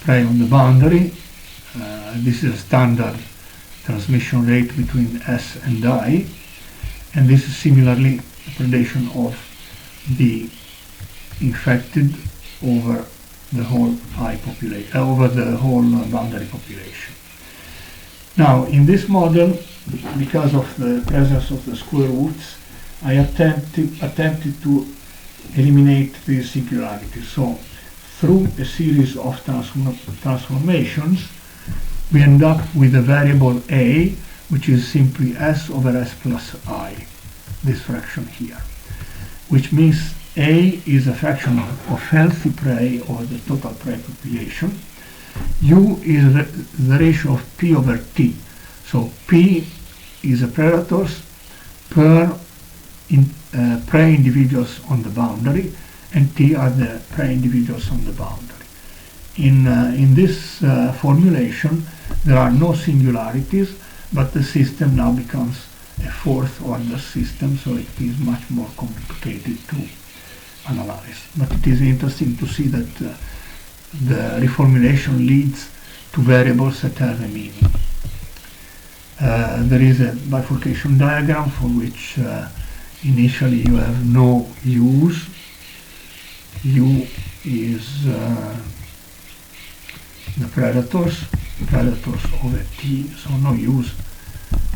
prey on the boundary. This is a standard transmission rate between S and I, and this is similarly the predation of the infected over the whole boundary population. Now, in this model, because of the presence of the square roots, I attempted to eliminate these singularities. So, through a series of transformations, we end up with a variable a, which is simply s over s plus I, this fraction here, which means a is a fraction of healthy prey over the total prey population. U is the ratio of p over t. So p is the predators per prey individuals on the boundary, and t are the prey individuals on the boundary. In this formulation, there are no singularities, but the system now becomes a fourth order system, so it is much more complicated to analyze. But it is interesting to see that the reformulation leads to variables that have a meaning. There is a bifurcation diagram for which initially you have no u's. U is the predators over t, so no u's.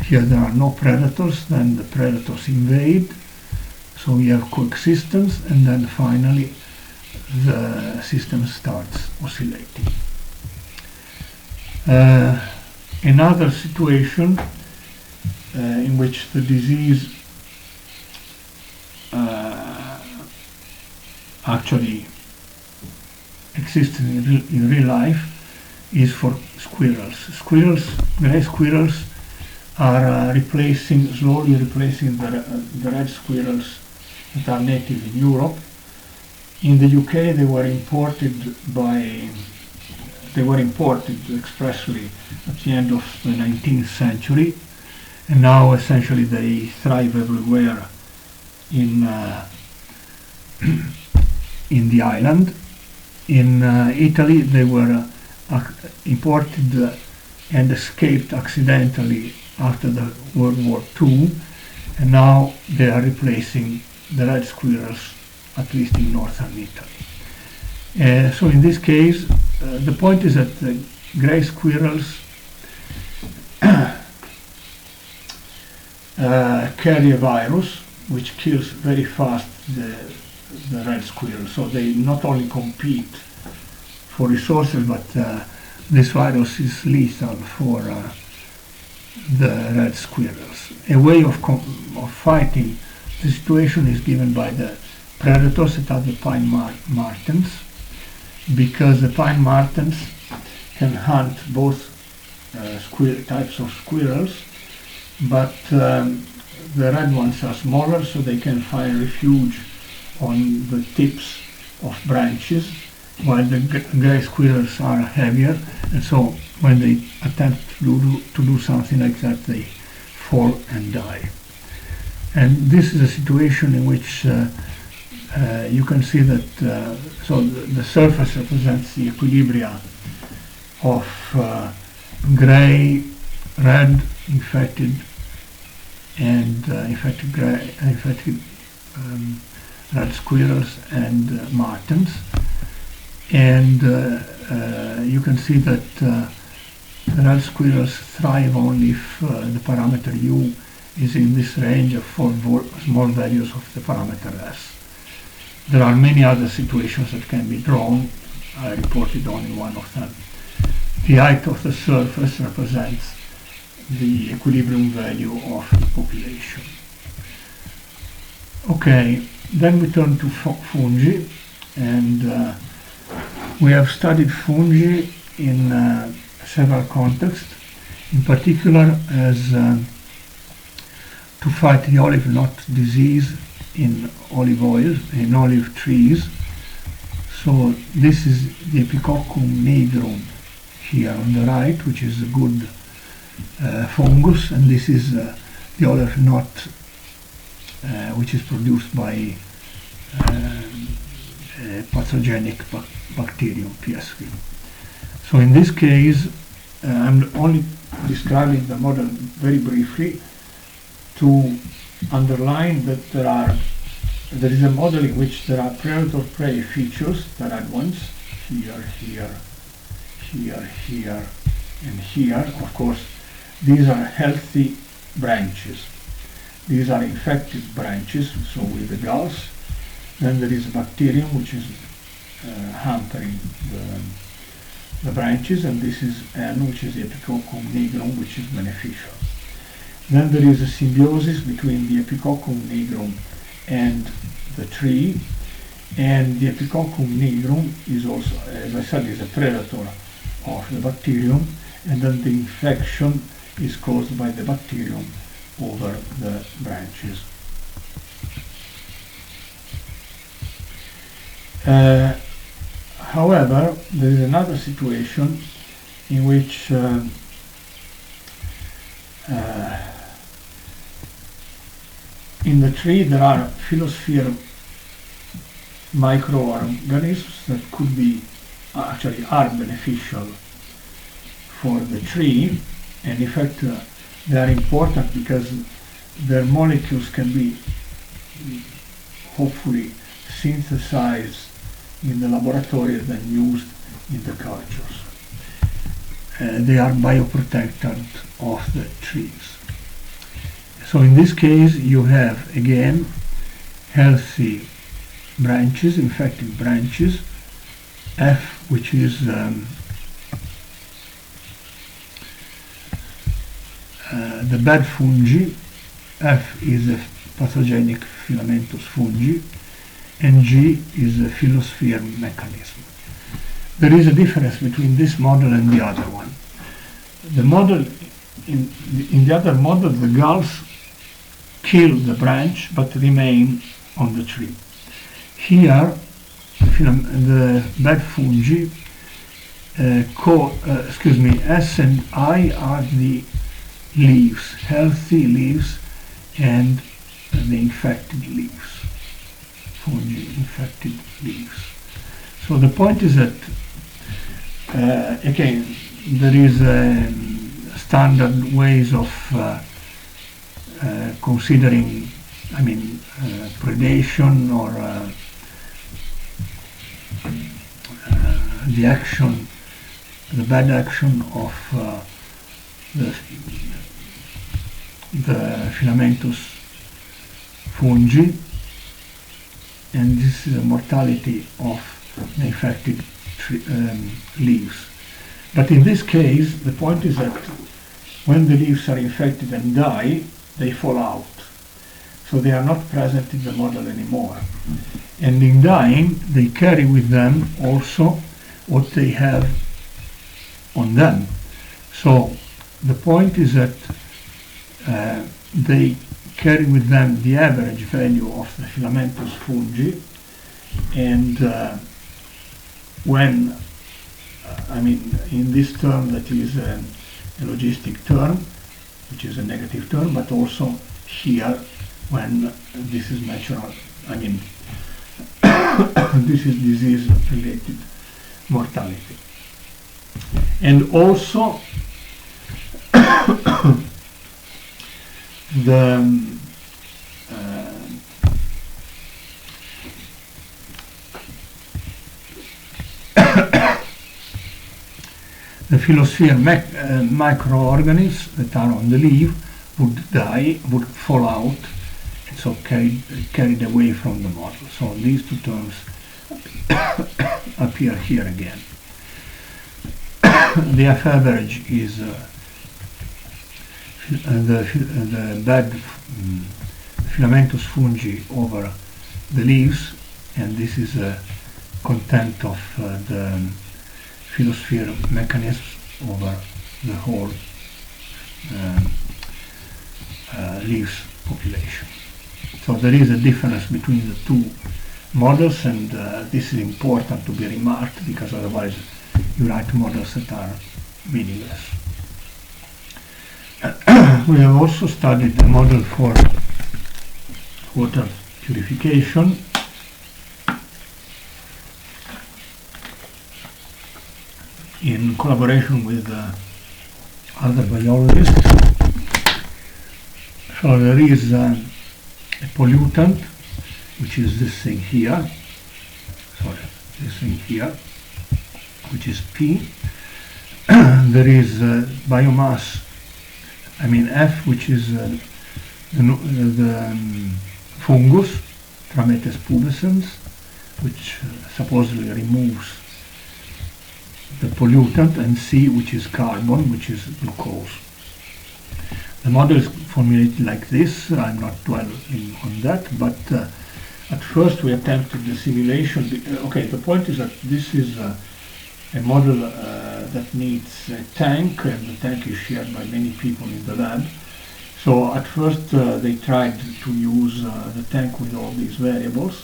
Here there are no predators, then the predators invade, so we have coexistence, and then finally the system starts oscillating. Another situation in which the disease actually exists in real life is for squirrels. Gray squirrels are slowly replacing the red squirrels that are native in Europe. In the UK, they were imported expressly at the end of the 19th century, and now essentially they thrive everywhere in the island. In Italy, they were imported and escaped accidentally after the World War II, and now they are replacing the red squirrels, at least in northern Italy. So in this case, the point is that the gray squirrels carry a virus which kills very fast the red squirrels. So they not only compete for resources, but this virus is lethal for the red squirrels. A way of fighting the situation is given by the predators that are the pine martens, because the pine martens can hunt both types of squirrels, but the red ones are smaller, so they can find refuge on the tips of branches, while the gray squirrels are heavier, and so when they attempt to do something like that, they fall and die. And this is a situation in which you can see that so the surface represents the equilibria of gray, red, infected, and infected red squirrels and martens. And you can see that the red squirrels thrive only if the parameter u is in this range of 4 small values of the parameter s. There are many other situations that can be drawn. I reported only one of them. The height of the surface represents the equilibrium value of the population. Okay, then we turn to fungi, and we have studied fungi in several contexts, in particular as to fight the olive knot disease in olive oil, in olive trees. So this is the Epicoccum nigrum here on the right, which is a good fungus, and this is the olive knot which is produced by pathogenic bacterium PSV. So in this case, I'm only describing the model very briefly to underline that there is a model in which there are predator-prey features, the red ones, here, here, here, here, and here. Of course, these are healthy branches. These are infected branches, so with the galls. Then there is a bacterium which is hampering the branches, and this is N, which is Epicoccus nigrum, which is beneficial. Then there is a symbiosis between the Epicoccus nigrum and the tree, and the Epicoccus nigrum is also, as I said, is a predator of the bacterium, and then the infection is caused by the bacterium over the branches. However, there is another situation in which in the tree there are philosphere microorganisms that could be actually are beneficial for the tree, and in fact they are important because their molecules can be hopefully synthesized in the laboratory and then used in the cultures. They are bioprotectant of the trees. So in this case you have again healthy branches, infected branches, F, which is the bad fungi. F is a pathogenic filamentous fungi, and G is a philosphere mechanism. There is a difference between this model and the other one. The model in the other model, the galls kill the branch but remain on the tree. Here, the bad fungi, S and I are the leaves, healthy leaves, and the infected leaves, fungi infected leaves. So the point is that again there is standard ways of considering, predation or the action, the bad action of the filamentous fungi, and this is the mortality of the infected leaves. But in this case, the point is that when the leaves are infected and die, they fall out. So they are not present in the model anymore. And in dying, they carry with them also what they have on them. So the point is that they carry with them the average value of the filamentous fungi, and when in this term that is a logistic term, which is a negative term, but also here when this is natural, this is disease related mortality. And also the philosphere microorganisms that are on the leaf would die, would fall out, and so carried away from the model. So these two terms appear here again. The F average is the bad filamentous fungi over the leaves, and this is a content of the philosphere mechanisms over the whole leaves population. So there is a difference between the two models, and this is important to be remarked, because otherwise you write models that are meaningless. We have also studied the model for water purification. In collaboration with other biologists. So there is a pollutant, which is this thing here, which is P. There is biomass I mean F, which is the fungus, Trametes pubescens, which supposedly removes the pollutant, and C, which is carbon, which is glucose. The model is formulated like this. I'm not dwelling on that, but at first we attempted the simulation. Okay, the point is that this is a model that needs a tank, and the tank is shared by many people in the lab. So at first they tried to use the tank with all these variables,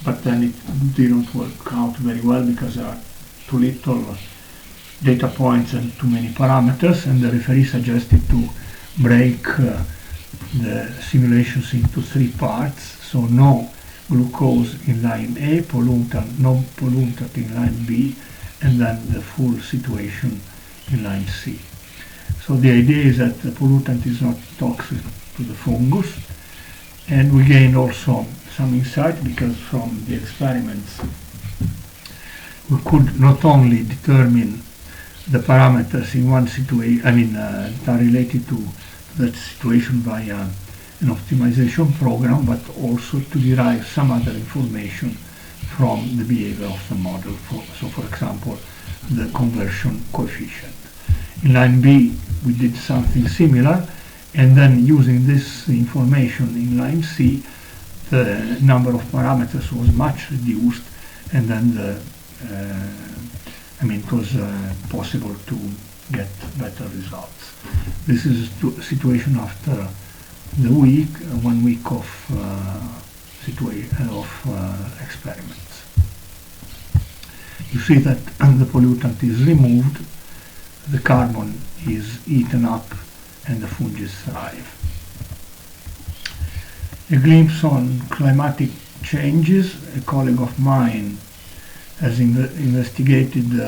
but then it didn't work out very well because there are too little data points and too many parameters, and the referee suggested to break the simulations into 3 parts. So no glucose in line A, no pollutant in line B, and then the full situation in line C. So the idea is that the pollutant is not toxic to the fungus, and we gained also some insight because from the experiments we could not only determine the parameters in one situation, that are related to that situation via an optimization program, but also to derive some other information from the behavior of the model. So for example, the conversion coefficient. In line B, we did something similar, and then using this information in line C, the number of parameters was much reduced, and then it was possible to get better results. This is the situation after the 1 week of experiments. You see that the pollutant is removed, the carbon is eaten up, and the fungi thrive. A glimpse on climatic changes. A colleague of mine has investigated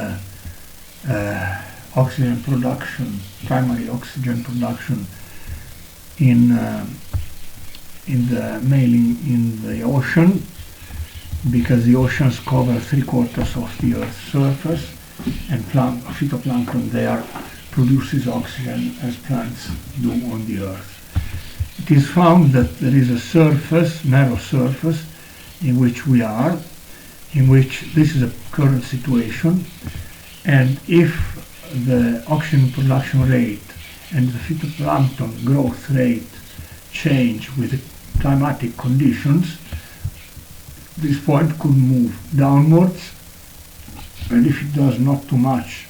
oxygen production, primary oxygen production mainly in the ocean, because the oceans cover 3/4 of the Earth's surface, and phytoplankton there produces oxygen as plants do on the Earth. It is found that there is a surface, narrow surface, in which we are, in which this is a current situation, and if the oxygen production rate and the phytoplankton growth rate change with the climatic conditions, this point could move downwards, and if it does not too much,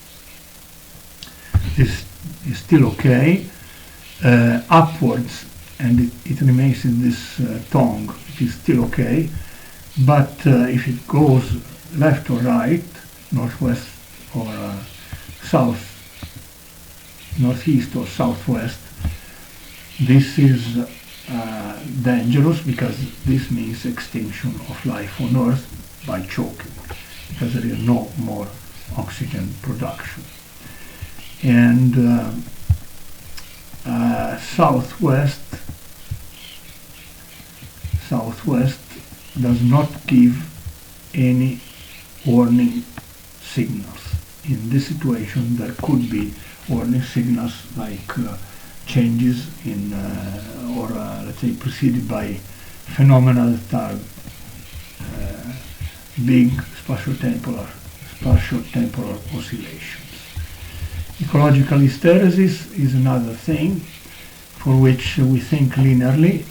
this is still okay, upwards, and it remains in this tongue, it is still okay, but if it goes left or right, northwest or south, northeast or southwest, this is dangerous, because this means extinction of life on Earth by choking, because there is no more oxygen production. And southwest does not give any warning signals. In this situation, there could be warning signals like changes in, let's say, preceded by phenomena that are big spatiotemporal oscillations. Ecological hysteresis is another thing for which we think linearly,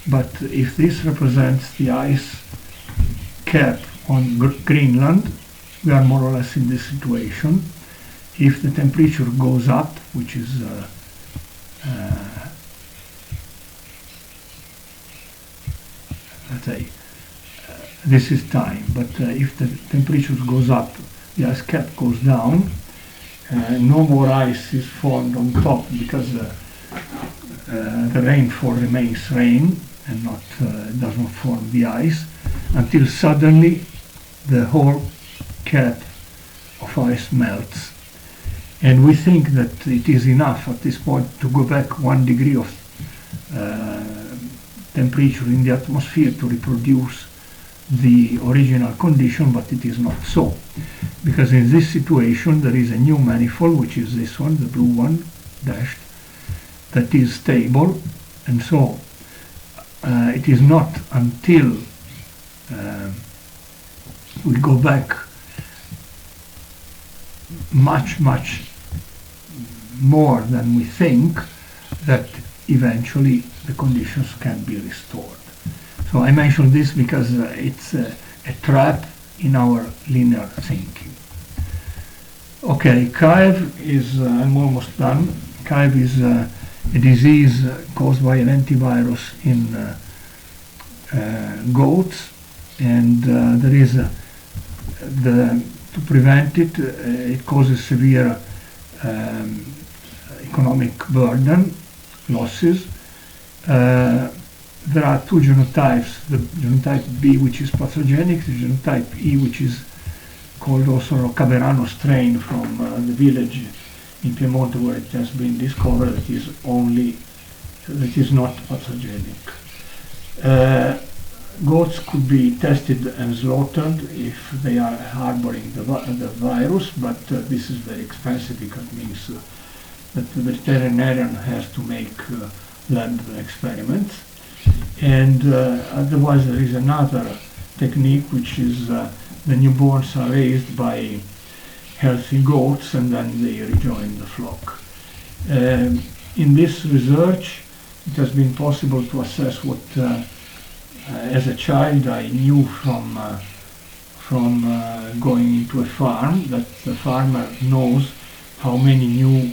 but if this represents the ice cap on Greenland, we are more or less in this situation. If the temperature goes up, which is let's say this is time, but if the temperature goes up, the ice cap goes down, no more ice is formed on top, because the rainfall remains rain and does not form the ice, until suddenly the whole cap of ice melts. And we think that it is enough at this point to go back 1 degree of temperature in the atmosphere to reproduce the original condition, but it is not so, because in this situation there is a new manifold, which is this one, the blue one dashed, that is stable, and so it is not until we go back much more than we think that eventually the conditions can be restored. So I mention this because it's a trap in our linear thinking. Okay, CAEV is, I'm almost done. CAEV is a disease caused by an antivirus in goats, and there is to prevent it, it causes severe economic burden, losses. There are two genotypes, the genotype B, which is pathogenic, the genotype E, which is called also Roccaverano strain from the village in Piemonte where it has been discovered, that is not pathogenic. Goats could be tested and slaughtered if they are harboring the virus, but this is very expensive because it means that the veterinarian has to make lab experiments. And otherwise there is another technique, which is the newborns are raised by healthy goats and then they rejoin the flock. In this research it has been possible to assess what as a child I knew from going into a farm, that the farmer knows how many new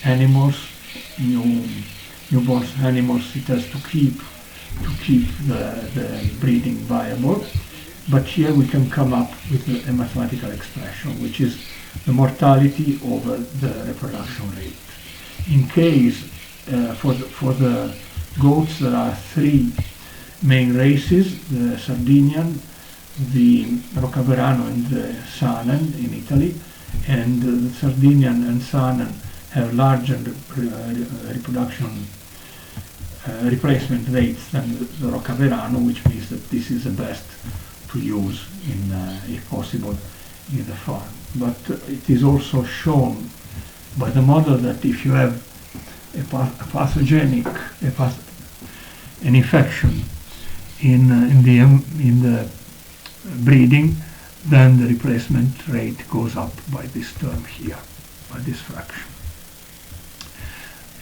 animals, newborn animals it has to keep the breeding viable. But here we can come up with a mathematical expression, which is the mortality over the reproduction rate. In case for the goats there are three main races, the Sardinian, the Roccaverano and the Saanen in Italy, and the Sardinian and Saanen have larger reproduction replacement rates than the Roccaverano, which means that this is the best to use in, if possible, in the farm. But it is also shown by the model that if you have an infection in the breeding, then the replacement rate goes up by this term here, by this fraction.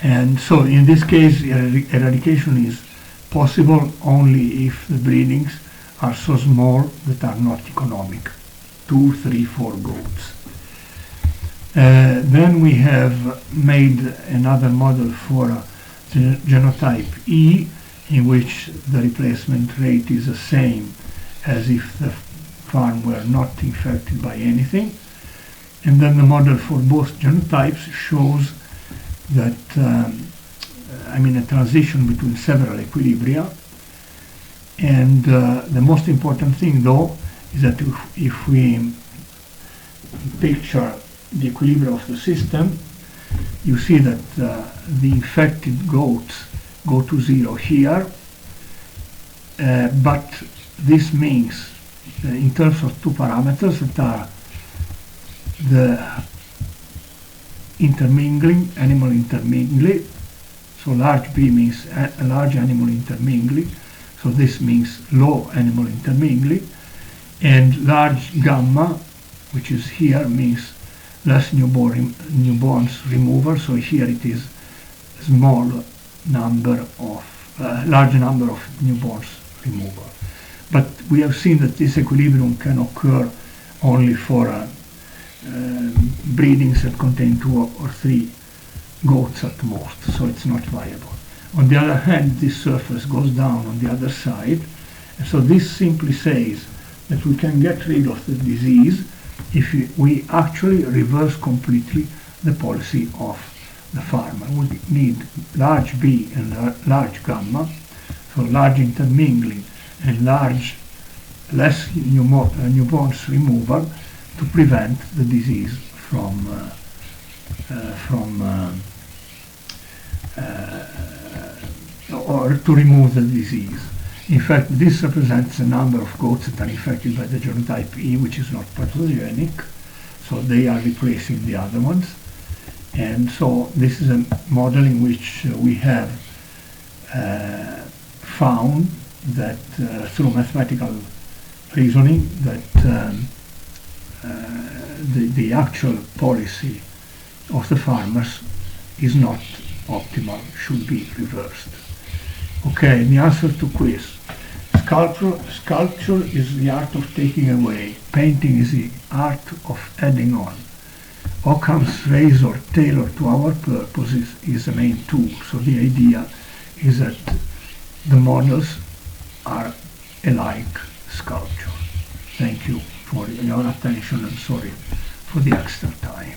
And so in this case, eradication is possible only if the breedings are so small that are not economic, 2, 3, 4 goats. Then we have made another model for genotype E, in which the replacement rate is the same as if the farm were not infected by anything. And then the model for both genotypes shows that a transition between several equilibria. And the most important thing, though, is that if we picture the equilibrium of the system, you see that the infected goats go to 0 here, but this means in terms of two parameters that are the intermingling, animal intermingling, so large B means a large animal intermingling, so this means low animal intermingling, and large gamma, which is here, means less newborns removal, so here it is small number of large number of newborns removal. But we have seen that this equilibrium can occur only for breedings that contain 2 or 3 goats at most, so it's not viable. On the other hand, this surface goes down on the other side, and so this simply says that we can get rid of the disease if we actually reverse completely the policy of the farmer. We need large B and large gamma, so large intermingling and less newborns removal to prevent the disease or to remove the disease. In fact, this represents the number of goats that are infected by the genotype E, which is not pathogenic, so they are replacing the other ones. And so this is a model in which we have found that through mathematical reasoning that the actual policy of the farmers is not optimal, should be reversed. Okay, the answer to quiz. Sculpture is the art of taking away. Painting is the art of adding on. Occam's razor tailored to our purposes is the main tool. So the idea is that the models are alike sculpture. Thank you for your attention and sorry for the extra time.